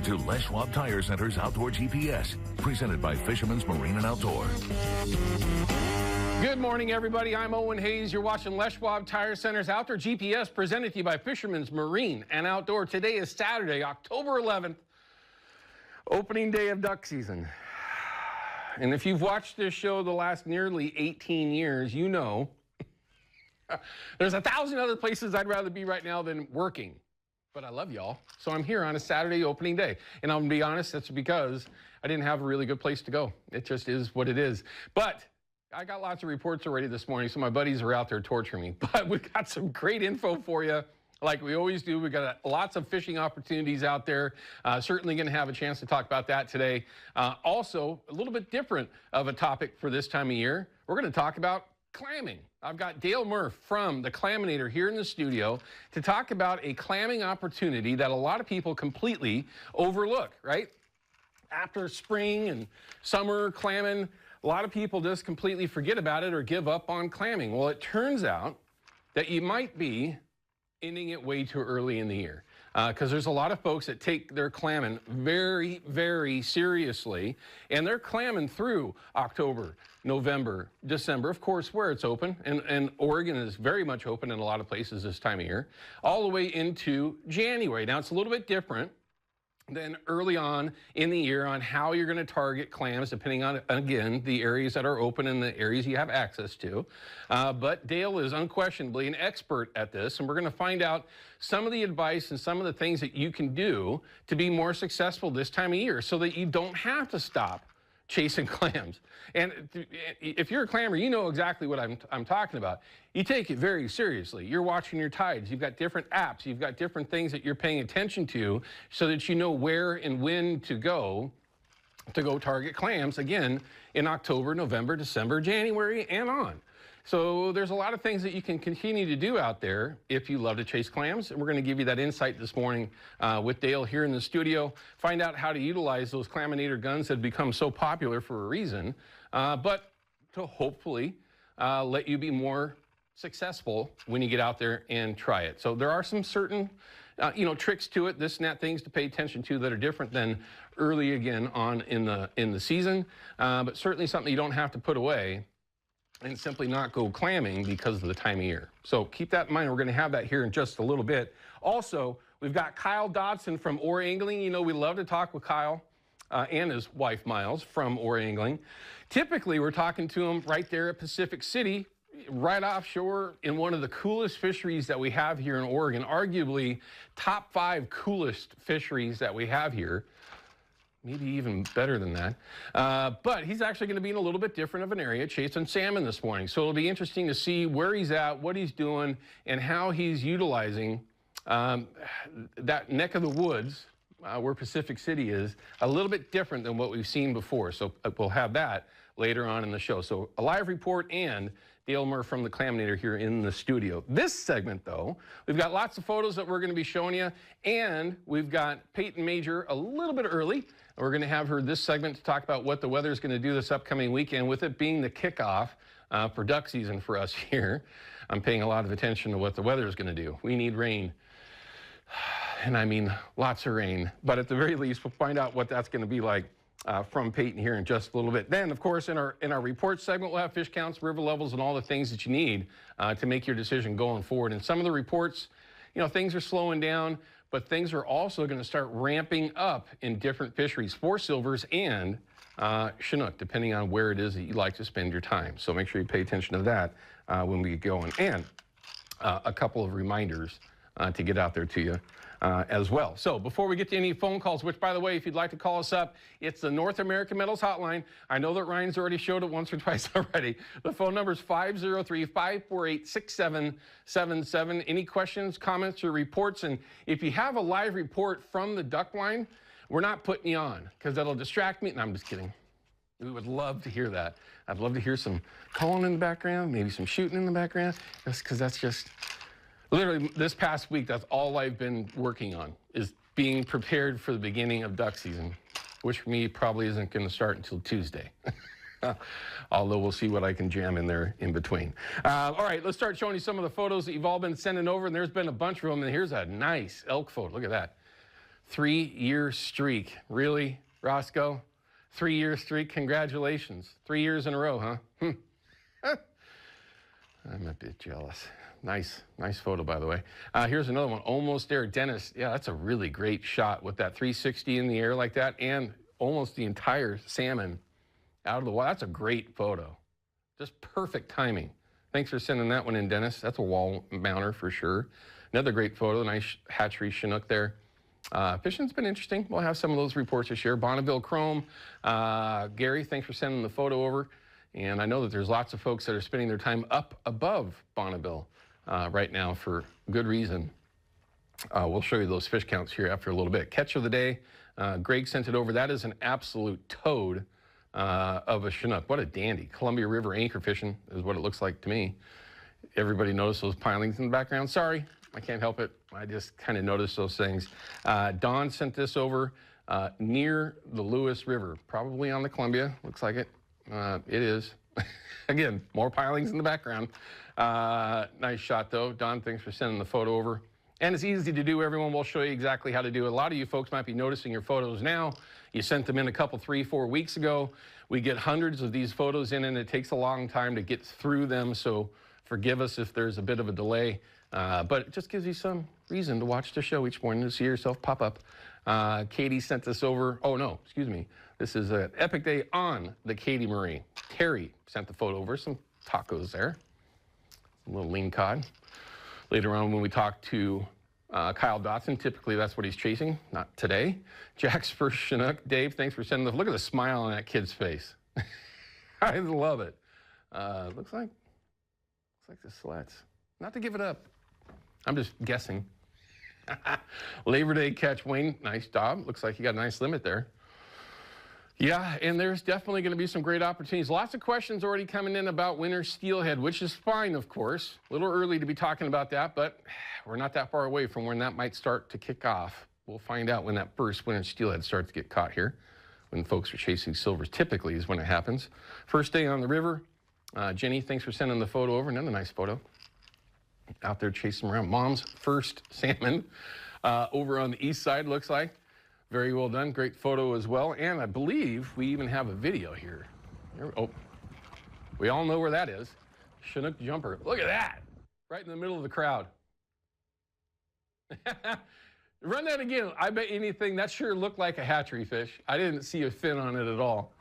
on to Les Schwab Tire Center's Outdoor GPS, presented by Fisherman's Marine and Outdoor. Good morning, everybody. I'm Owen Hayes. You're watching Les Schwab Tire Center's Outdoor GPS, presented to you by Fisherman's Marine and Outdoor. Today is Saturday, October 11th, opening day of duck season. And if you've watched this show the last nearly 18 years, you know there's 1,000 other places I'd rather be right now than working. But I love y'all, so I'm here on a Saturday opening day. And I'm gonna be honest, that's because I didn't have a really good place to go. It just is what it is. But I got lots of reports already this morning, so my buddies are out there torturing me. But we've got some great info for you, like we always do. We've got lots of fishing opportunities out there. Certainly going to have a chance to talk about that today. Also, a little bit different of a topic for this time of year. We're going to talk about clamming. I've got Dale Murph from the Claminator here in the studio to talk about a clamming opportunity that a lot of people completely overlook, right? After spring and summer clamming, a lot of people just completely forget about it or give up on clamming. Well, it turns out that you might be ending it way too early in the year, because there's a lot of folks that take their clamming very, very seriously, and they're clamming through October, November, December, of course, where it's open, and Oregon is very much open in a lot of places this time of year, all the way into January. Now, it's a little bit different than early on in the year on how you're going to target clams, depending on, again, the areas that are open and the areas you have access to. But Dale is unquestionably an expert at this, and we're going to find out some of the advice and some of the things that you can do to be more successful this time of year so that you don't have to stop chasing clams. And if you're a clammer, you know exactly what I'm talking about. You take it very seriously. You're watching your tides. You've got different apps. You've got different things that you're paying attention to so that you know where and when to go target clams, again, in October, November, December, January, and on. So there's a lot of things that you can continue to do out there if you love to chase clams. And we're going to give you that insight this morning with Dale here in the studio. Find out how to utilize those Claminator guns that have become so popular for a reason, but to hopefully let you be more successful when you get out there and try it. So there are some certain tricks to it, this and that, things to pay attention to that are different than early again on in the season, but certainly something you don't have to put away and simply not go clamming because of the time of year. So keep that in mind. We're going to have that here in just a little bit. Also, we've got Kyle Dodson from Ore Angling. You know, we love to talk with Kyle and his wife, Miles, from Ore Angling. Typically, we're talking to him right there at Pacific City, right offshore in one of the coolest fisheries that we have here in Oregon, arguably top 5 coolest fisheries that we have here. Maybe even better than that. But he's actually going to be in a little bit different of an area, chasing salmon this morning. So it'll be interesting to see where he's at, what he's doing, and how he's utilizing that neck of the woods where Pacific City is, a little bit different than what we've seen before. So we'll have that later on in the show. So a live report and Dale Murph from the Claminator here in the studio. This segment, though, we've got lots of photos that we're going to be showing you, and we've got Peyton Major a little bit early. We're going to have her this segment to talk about what the weather is going to do this upcoming weekend, with it being the kickoff for duck season for us here. I'm paying a lot of attention to what the weather is going to do. We need rain, and I mean lots of rain. But at the very least, we'll find out what that's going to be like from Peyton here in just a little bit. Then, of course, in our report segment, we'll have fish counts, river levels, and all the things that you need to make your decision going forward. And some of the reports, things are slowing down, but things are also going to start ramping up in different fisheries for silvers and Chinook, depending on where it is that you like to spend your time. So make sure you pay attention to that when we get going. And a couple of reminders to get out there to you as well. So before we get to any phone calls, which, by the way, if you'd like to call us up, it's the North American Metals Hotline. I know that Ryan's already showed it once or twice already. The phone number is 503-548-6777. Any questions, comments, or reports? And if you have a live report from the duck line, we're not putting you on because that'll distract me. No, I'm just kidding. We would love to hear that. I'd love to hear some calling in the background, maybe some shooting in the background, because that's just... Literally, this past week, that's all I've been working on, is being prepared for the beginning of duck season, which for me probably isn't going to start until Tuesday. Although we'll see what I can jam in there in between. All right, let's start showing you some of the photos that you've all been sending over, and there's been a bunch of them, and here's a nice elk photo. Look at that. 3-year streak. Really, Roscoe? 3-year streak? Congratulations. 3 years in a row, huh? I'm a bit jealous. Nice photo, by the way. Here's another one, almost there. Dennis, yeah, that's a really great shot with that 360 in the air like that and almost the entire salmon out of the water. That's a great photo. Just perfect timing. Thanks for sending that one in, Dennis. That's a wall mounter for sure. Another great photo, nice hatchery Chinook there. Fishing's been interesting. We'll have some of those reports to share. Bonneville Chrome. Gary, thanks for sending the photo over. And I know that there's lots of folks that are spending their time up above Bonneville right now for good reason. We'll show you those fish counts here after a little bit. Catch of the day. Greg sent it over. That is an absolute toad of a Chinook. What a dandy. Columbia River anchor fishing is what it looks like to me. Everybody noticed those pilings in the background? Sorry, I can't help it. I just kind of noticed those things. Don sent this over near the Lewis River, probably on the Columbia. Looks like it. It is. Again, more pilings in the background. Nice shot, though. Don, thanks for sending the photo over. And it's easy to do, everyone. We'll show you exactly how to do it. A lot of you folks might be noticing your photos now. You sent them in a couple, 3-4 weeks ago. We get hundreds of these photos in, and it takes a long time to get through them, so forgive us if there's a bit of a delay. But it just gives you some reason to watch the show each morning to see yourself pop up. Katie sent this over. Oh, no, excuse me. This is an epic day on the Katie Marie. Terry sent the photo over. Some tacos there. A little lean cod. Later on when we talk to Kyle Dotson, typically that's what he's chasing. Not today. Jack's first Chinook. Dave, thanks for sending the... Look at the smile on that kid's face. I love it. Looks like the slats. Not to give it up. I'm just guessing. Labor Day catch, Wayne. Nice job. Looks like you got a nice limit there. Yeah, and there's definitely going to be some great opportunities. Lots of questions already coming in about winter steelhead, which is fine, of course. A little early to be talking about that, but we're not that far away from when that might start to kick off. We'll find out when that first winter steelhead starts to get caught here. When folks are chasing silvers, typically is when it happens. First day on the river. Jenny, thanks for sending the photo over. Another nice photo. Out there chasing around. Mom's first salmon over on the east side, looks like. Very well done. Great photo as well. And I believe we even have a video here. Oh, we all know where that is. Chinook jumper. Look at that. Right in the middle of the crowd. Run that again. I bet anything. That sure looked like a hatchery fish. I didn't see a fin on it at all.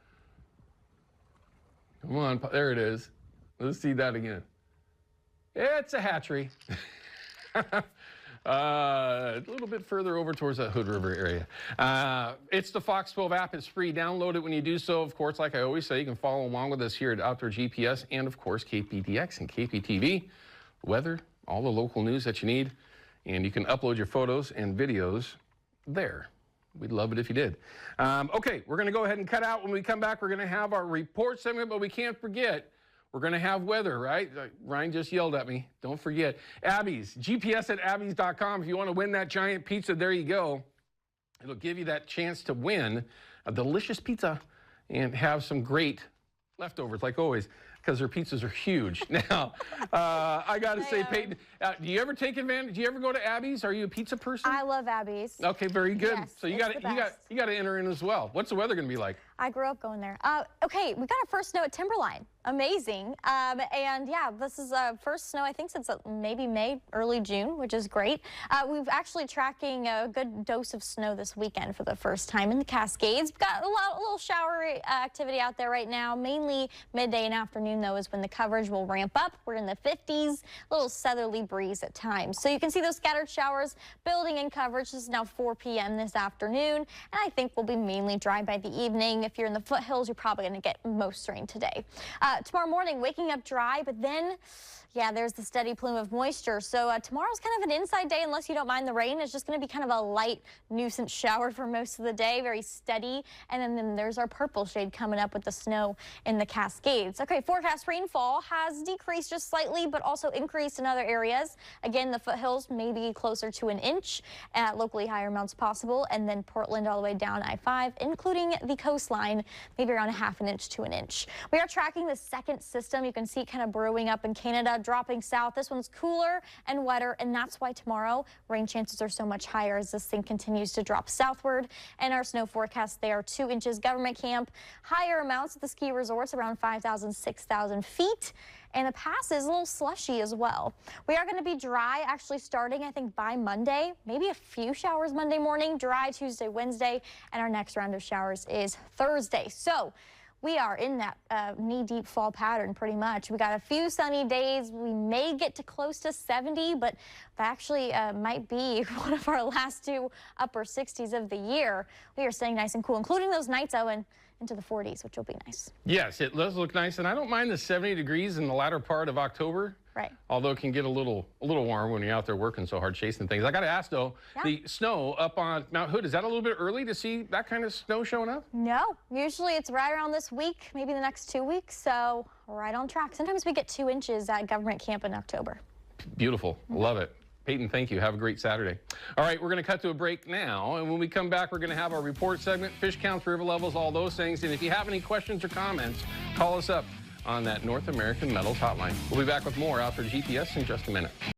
Come on. There it is. Let's see that again. It's a hatchery. A little bit further over towards that Hood River area. It's the Fox 12 app. It's free. Download it when you do so. Of course, like I always say, you can follow along with us here at Outdoor GPS and, of course, KPTX and KPTV. Weather, all the local news that you need. And you can upload your photos and videos there. We'd love it if you did. Okay, we're going to go ahead and cut out. When we come back, we're going to have our report segment, but we can't forget, we're going to have weather, right? Ryan just yelled at me. Don't forget. Abby's, GPS@abby's.com. If you want to win that giant pizza, there you go. It'll give you that chance to win a delicious pizza and have some great leftovers, like always, because their pizzas are huge. Now, I got to say, Peyton, do you ever take advantage? Do you ever go to Abby's? Are you a pizza person? I love Abby's. Okay, very good. Yes, so you got to enter in as well. What's the weather going to be like? I grew up going there. Okay, we got our first snow at Timberline. Amazing. And yeah, this is first snow, I think, since maybe May, early June, which is great. We've actually tracking a good dose of snow this weekend for the first time in the Cascades. We've got a little shower activity out there right now. Mainly midday and afternoon, though, is when the coverage will ramp up. We're in the 50s, a little southerly breeze at times. So you can see those scattered showers building in coverage. This is now 4 p.m. this afternoon, and I think we'll be mainly dry by the evening. If you're in the foothills, you're probably going to get most rain today. Tomorrow morning, waking up dry, but then, yeah, there's the steady plume of moisture. So tomorrow's kind of an inside day unless you don't mind the rain. It's just going to be kind of a light nuisance shower for most of the day, very steady. And then there's our purple shade coming up with the snow in the Cascades. Okay, forecast rainfall has decreased just slightly, but also increased in other areas. Again, the foothills maybe closer to an inch, locally higher amounts possible, and then Portland all the way down I-5, including the coastline, maybe around 1/2 inch to an inch. We are tracking the second system. You can see it kind of brewing up in Canada, dropping south. This one's cooler and wetter, and that's why tomorrow rain chances are so much higher as this thing continues to drop southward. And our snow forecast there, 2 inches. Government Camp, higher amounts at the ski resorts, around 5,000, 6,000 feet. And the pass is a little slushy as well. We are going to be dry actually starting, I think, by Monday. Maybe a few showers Monday morning, dry Tuesday, Wednesday, and our next round of showers is Thursday. So we are in that knee-deep fall pattern pretty much. We got a few sunny days. We may get to close to 70, but that actually might be one of our last 2 upper 60s of the year. We are staying nice and cool, including those nights, Owen, into the 40s, which will be nice. Yes, it does look nice, and I don't mind the 70 degrees in the latter part of October. Right. Although it can get a little warm when you're out there working so hard chasing things. I got to ask though, the snow up on Mount Hood, is that a little bit early to see that kind of snow showing up? No, usually it's right around this week, maybe the next 2 weeks, so right on track. Sometimes we get 2 inches at Government Camp in October. Beautiful. Love it. Peyton, thank you. Have a great Saturday. All right, we're going to cut to a break now, and when we come back, we're going to have our report segment, fish counts, river levels, all those things. And if you have any questions or comments, call us up on that North American Metals hotline. We'll be back with more Outdoor GPS in just a minute.